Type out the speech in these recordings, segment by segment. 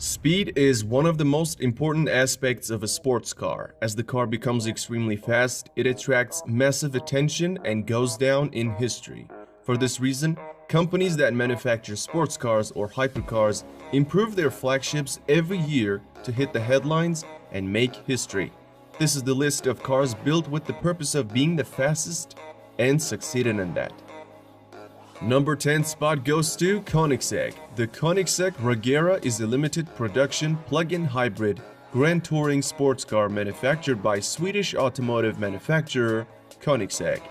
Speed is one of the most important aspects of a sports car. As the car becomes extremely fast, it attracts massive attention and goes down in history. For this reason, companies that manufacture sports cars or hypercars improve their flagships every year to hit the headlines and make history. This is the list of cars built with the purpose of being the fastest and succeeded in that. Number 10 spot goes to Koenigsegg. The Koenigsegg Regera is a limited production plug-in hybrid grand touring sports car manufactured by Swedish automotive manufacturer Koenigsegg.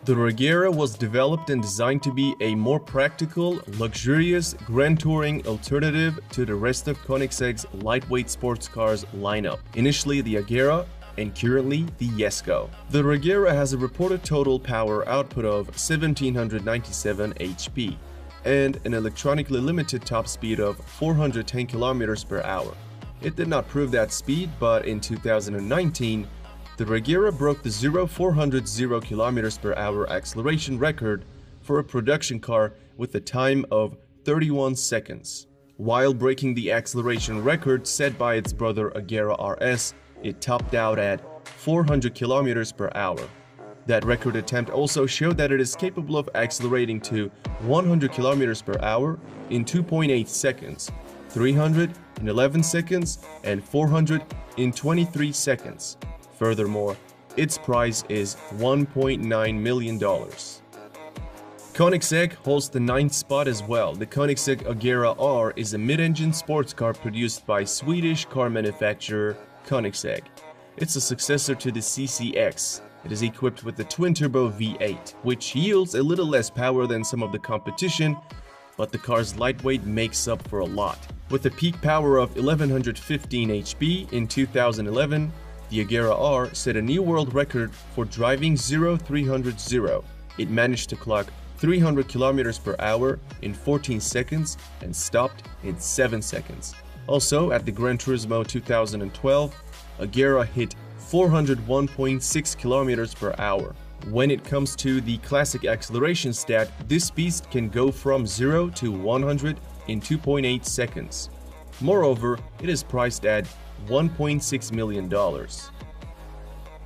The Regera was developed and designed to be a more practical, luxurious grand touring alternative to the rest of Koenigsegg's lightweight sports cars lineup. Initially the Agera and currently the Jesko. The Regera has a reported total power output of 1797 HP and an electronically limited top speed of 410 km per hour. It did not prove that speed, but in 2019, the Regera broke the 400 km per hour acceleration record for a production car with a time of 31 seconds. While breaking the acceleration record set by its brother Agera RS, it topped out at 400 km per hour. That record attempt also showed that it is capable of accelerating to 100 km per hour in 2.8 seconds, 300 in 11 seconds, and 400 in 23 seconds. Furthermore, its price is $1.9 million. Koenigsegg holds the 9th spot as well. The Koenigsegg Agera R is a mid-engine sports car produced by Swedish car manufacturer Koenigsegg. It's a successor to the CCX. It is equipped with the twin-turbo V8, which yields a little less power than some of the competition, but the car's lightweight makes up for a lot. With a peak power of 1115 HP in 2011, the Agera R set a new world record for driving 0300. It managed to clock 300 km per hour in 14 seconds and stopped in 7 seconds. Also, at the Gran Turismo 2012, Agera hit 401.6 km per hour. When it comes to the classic acceleration stat, this beast can go from 0 to 100 in 2.8 seconds. Moreover, it is priced at $1.6 million.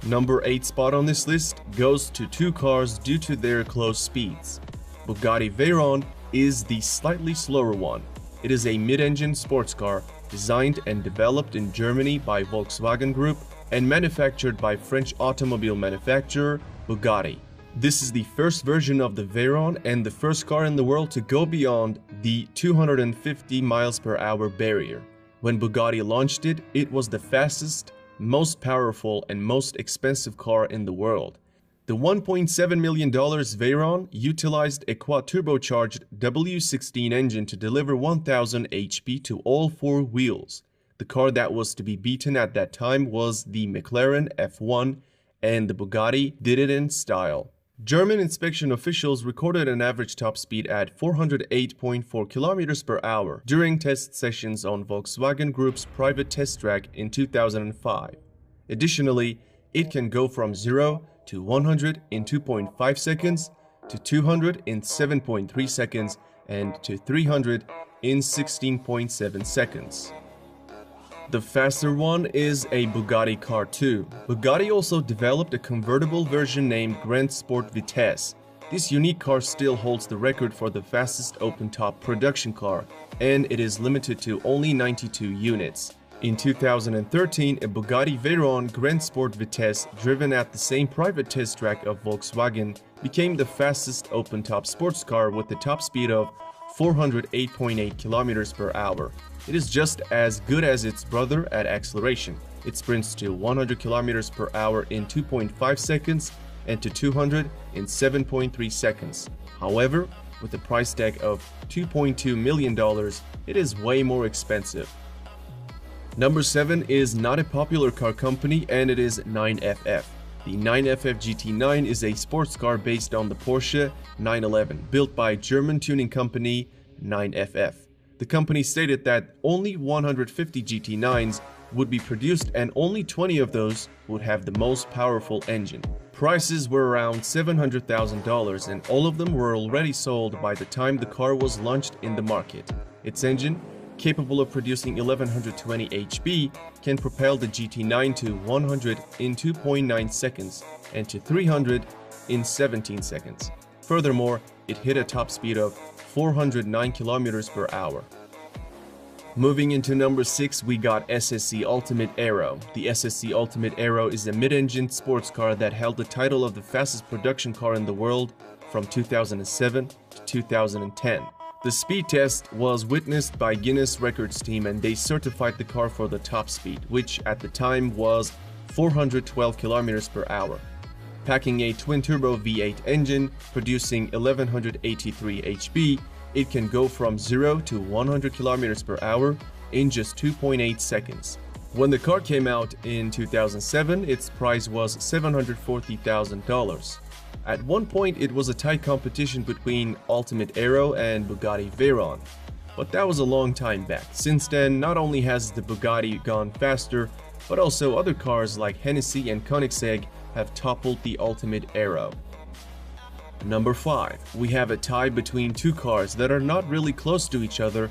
Number 8 spot on this list goes to two cars due to their close speeds. Bugatti Veyron is the slightly slower one. It is a mid-engine sports car designed and developed in Germany by Volkswagen Group and manufactured by French automobile manufacturer Bugatti. This is the first version of the Veyron and the first car in the world to go beyond the 250 miles per hour barrier. When Bugatti launched it, it was the fastest, most powerful, and most expensive car in the world. The $1.7 million Veyron utilized a quad-turbocharged W16 engine to deliver 1000 HP to all four wheels. The car that was to be beaten at that time was the McLaren F1, and the Bugatti did it in style. German inspection officials recorded an average top speed at 408.4 km per hour during test sessions on Volkswagen Group's private test track in 2005. Additionally, it can go from 0 to 100 in 2.5 seconds, to 200 in 7.3 seconds, and to 300 in 16.7 seconds. The faster one is a Bugatti Car 2. Bugatti also developed a convertible version named Grand Sport Vitesse. This unique car still holds the record for the fastest open-top production car, and it is limited to only 92 units. In 2013, a Bugatti Veyron Grand Sport Vitesse driven at the same private test track of Volkswagen became the fastest open-top sports car with a top speed of 408.8 km per hour. It is just as good as its brother at acceleration. It sprints to 100 km per hour in 2.5 seconds and to 200 in 7.3 seconds. However, with a price tag of $2.2 million, it is way more expensive. Number 7 is not a popular car company, and it is 9FF. The 9FF GT9 is a sports car based on the Porsche 911, built by German tuning company 9FF. The company stated that only 150 GT9s would be produced and only 20 of those would have the most powerful engine. Prices were around $700,000 and all of them were already sold by the time the car was launched in the market. Its engine capable of producing 1120 HP, can propel the GT9 to 100 in 2.9 seconds and to 300 in 17 seconds. Furthermore, it hit a top speed of 409 km per hour. Moving into number 6, we got SSC Ultimate Aero. The SSC Ultimate Aero is a mid-engine sports car that held the title of the fastest production car in the world from 2007 to 2010. The speed test was witnessed by Guinness Records team, and they certified the car for the top speed, which at the time was 412 km per hour. Packing a twin-turbo V8 engine, producing 1183 HP, it can go from 0 to 100 km per hour in just 2.8 seconds. When the car came out in 2007, its price was $740,000. At one point, it was a tight competition between Ultimate Aero and Bugatti Veyron, but that was a long time back. Since then, not only has the Bugatti gone faster, but also other cars like Hennessy and Koenigsegg have toppled the Ultimate Aero. Number 5. We have a tie between two cars that are not really close to each other,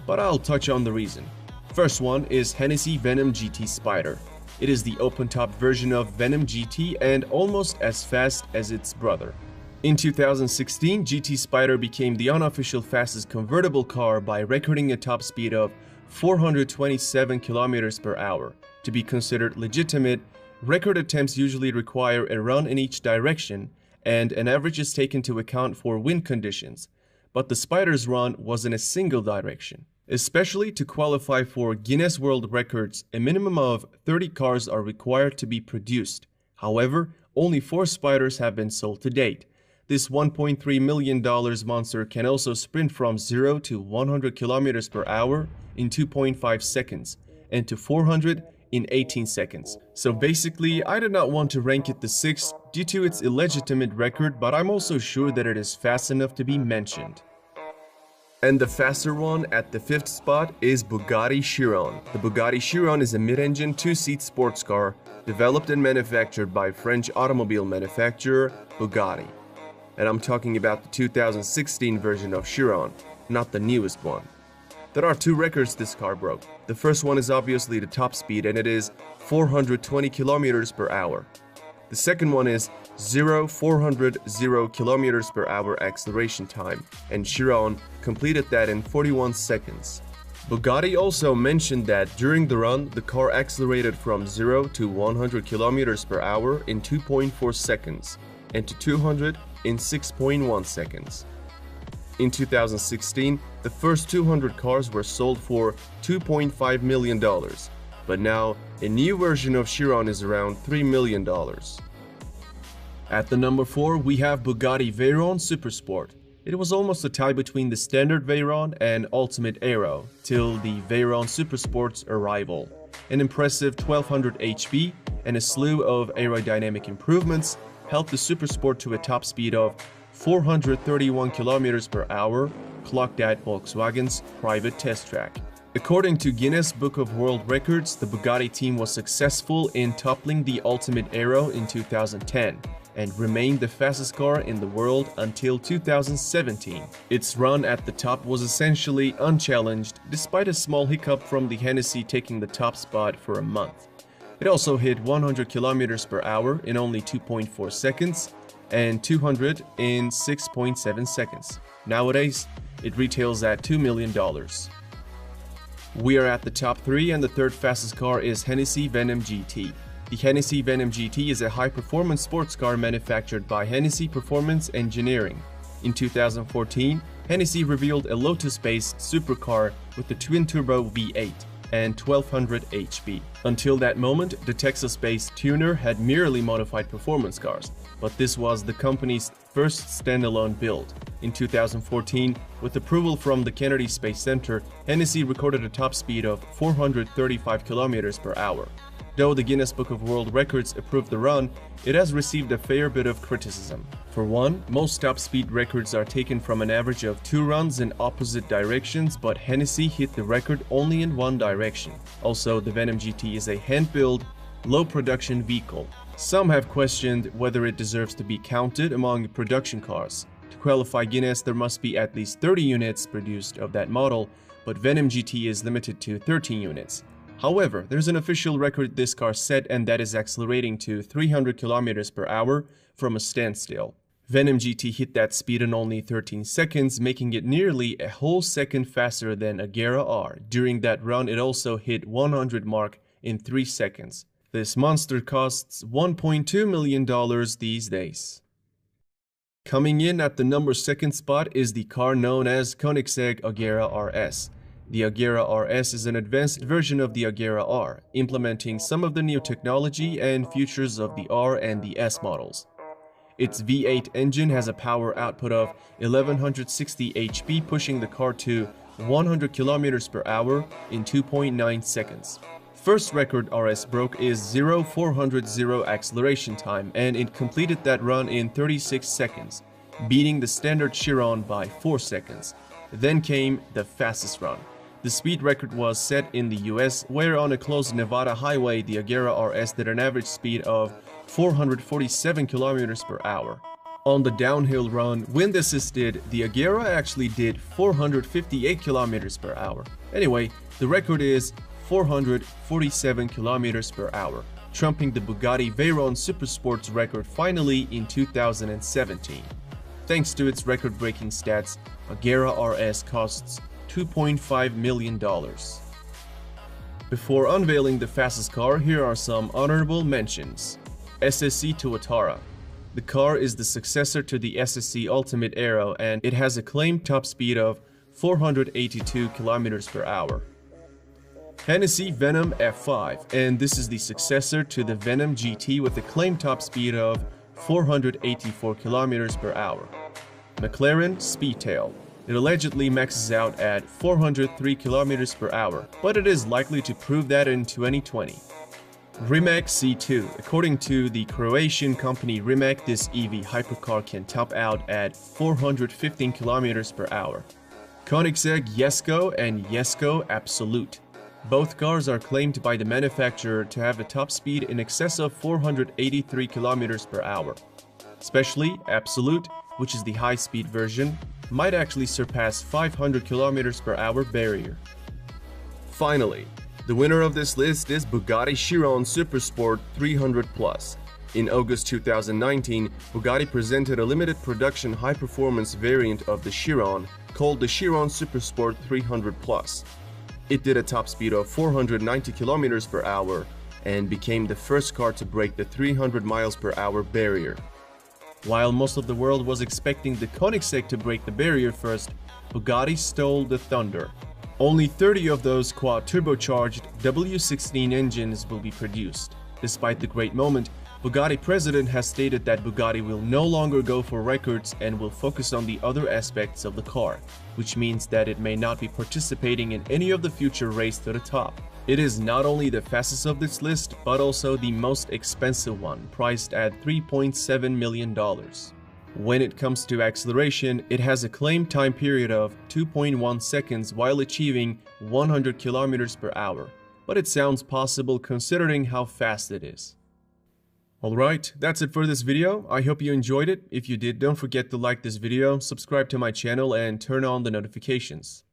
but I'll touch on the reason. First one is Hennessy Venom GT Spider. It is the open-top version of Venom GT and almost as fast as its brother. In 2016, GT Spider became the unofficial fastest convertible car by recording a top speed of 427 km per hour. To be considered legitimate, record attempts usually require a run in each direction, and an average is taken into account for wind conditions, but the Spider's run was in a single direction. Especially to qualify for Guinness World Records, a minimum of 30 cars are required to be produced. However, only 4 Spiders have been sold to date. This $1.3 million monster can also sprint from 0 to 100 km per hour in 2.5 seconds and to 400 in 18 seconds. So basically, I did not want to rank it the 6th due to its illegitimate record, but I'm also sure that it is fast enough to be mentioned. And the faster one at the 5th spot is Bugatti Chiron. The Bugatti Chiron is a mid-engine 2-seat sports car developed and manufactured by French automobile manufacturer Bugatti. And I'm talking about the 2016 version of Chiron, not the newest one. There are 2 records this car broke. The first one is obviously the top speed, and it is 420 km per hour. The second one is 400 km per hour acceleration time, and Chiron completed that in 41 seconds. Bugatti also mentioned that during the run, the car accelerated from 0 to 100 km per hour in 2.4 seconds and to 200 in 6.1 seconds. In 2016, the first 200 cars were sold for $2.5 million, but now a new version of Chiron is around $3 million. At the number 4, we have Bugatti Veyron Supersport. It was almost a tie between the standard Veyron and Ultimate Aero till the Veyron Supersport's arrival. An impressive 1200 HP and a slew of aerodynamic improvements helped the Supersport to a top speed of 431 km per hour, clocked at Volkswagen's private test track. According to Guinness Book of World Records, the Bugatti team was successful in toppling the Ultimate Aero in 2010 and remained the fastest car in the world until 2017. Its run at the top was essentially unchallenged, despite a small hiccup from the Hennessy taking the top spot for a month. It also hit 100 km per hour in only 2.4 seconds and 200 in 6.7 seconds. Nowadays, it retails at $2 million. We are at the top 3, and the third fastest car is Hennessy Venom GT. The Hennessy Venom GT is a high-performance sports car manufactured by Hennessy Performance Engineering. In 2014, Hennessy revealed a Lotus-based supercar with a twin-turbo V8 and 1200 HP. Until that moment, the Texas-based tuner had merely modified performance cars, but this was the company's first standalone build. In 2014, with approval from the Kennedy Space Center, Hennessy recorded a top speed of 435 km per hour. Though the Guinness Book of World Records approved the run, it has received a fair bit of criticism. For one, most top speed records are taken from an average of 2 runs in opposite directions, but Hennessy hit the record only in one direction. Also, the Venom GT is a hand-built, low-production vehicle. Some have questioned whether it deserves to be counted among production cars. To qualify Guinness, there must be at least 30 units produced of that model, but Venom GT is limited to 13 units. However, there's an official record this car set, and that is accelerating to 300 km per hour from a standstill. Venom GT hit that speed in only 13 seconds, making it nearly a whole second faster than Agera R. During that run, it also hit 100 mark in 3 seconds. This monster costs $1.2 million these days. Coming in at the number 2nd spot is the car known as Koenigsegg Agera RS. The Agera RS is an advanced version of the Agera R, implementing some of the new technology and features of the R and the S models. Its V8 engine has a power output of 1160 HP, pushing the car to 100 km per hour in 2.9 seconds. First record RS broke is 0-400 acceleration time, and it completed that run in 36 seconds, beating the standard Chiron by 4 seconds. Then came the fastest run. The speed record was set in the US, where on a closed Nevada highway, the Agera RS did an average speed of 447 km per hour. On the downhill run, wind assisted, the Agera actually did 458 km per hour. Anyway, the record is 447 km per hour, trumping the Bugatti Veyron Supersport's record finally in 2017. Thanks to its record-breaking stats, Agera RS costs $2.5 million. Before unveiling the fastest car, here are some honorable mentions. SSC Tuatara. The car is the successor to the SSC Ultimate Aero, and it has a claimed top speed of 482 km per hour. Hennessy Venom F5, and this is the successor to the Venom GT with a claimed top speed of 484 km per hour. McLaren Speedtail. It allegedly maxes out at 403 km per hour, but it is likely to prove that in 2020. Rimac C2. According to the Croatian company Rimac, this EV hypercar can top out at 415 km per hour. Koenigsegg Jesko and Jesko Absolute. Both cars are claimed by the manufacturer to have a top speed in excess of 483 km per hour. Especially Absolute, which is the high-speed version, might actually surpass 500 km per hour barrier. Finally, the winner of this list is Bugatti Chiron Supersport 300 Plus. In August 2019, Bugatti presented a limited production high-performance variant of the Chiron called the Chiron Supersport 300 Plus. It did a top speed of 490 km per hour and became the first car to break the 300 miles per hour barrier. While most of the world was expecting the Koenigsegg to break the barrier first, Bugatti stole the thunder. Only 30 of those quad-turbocharged W16 engines will be produced. Despite the great moment, Bugatti president has stated that Bugatti will no longer go for records and will focus on the other aspects of the car, which means that it may not be participating in any of the future race to the top. It is not only the fastest of this list, but also the most expensive one, priced at $3.7 million. When it comes to acceleration, it has a claimed time period of 2.1 seconds while achieving 100 km per hour, but it sounds possible considering how fast it is. Alright, that's it for this video. I hope you enjoyed it. If you did, don't forget to like this video, subscribe to my channel, and turn on the notifications.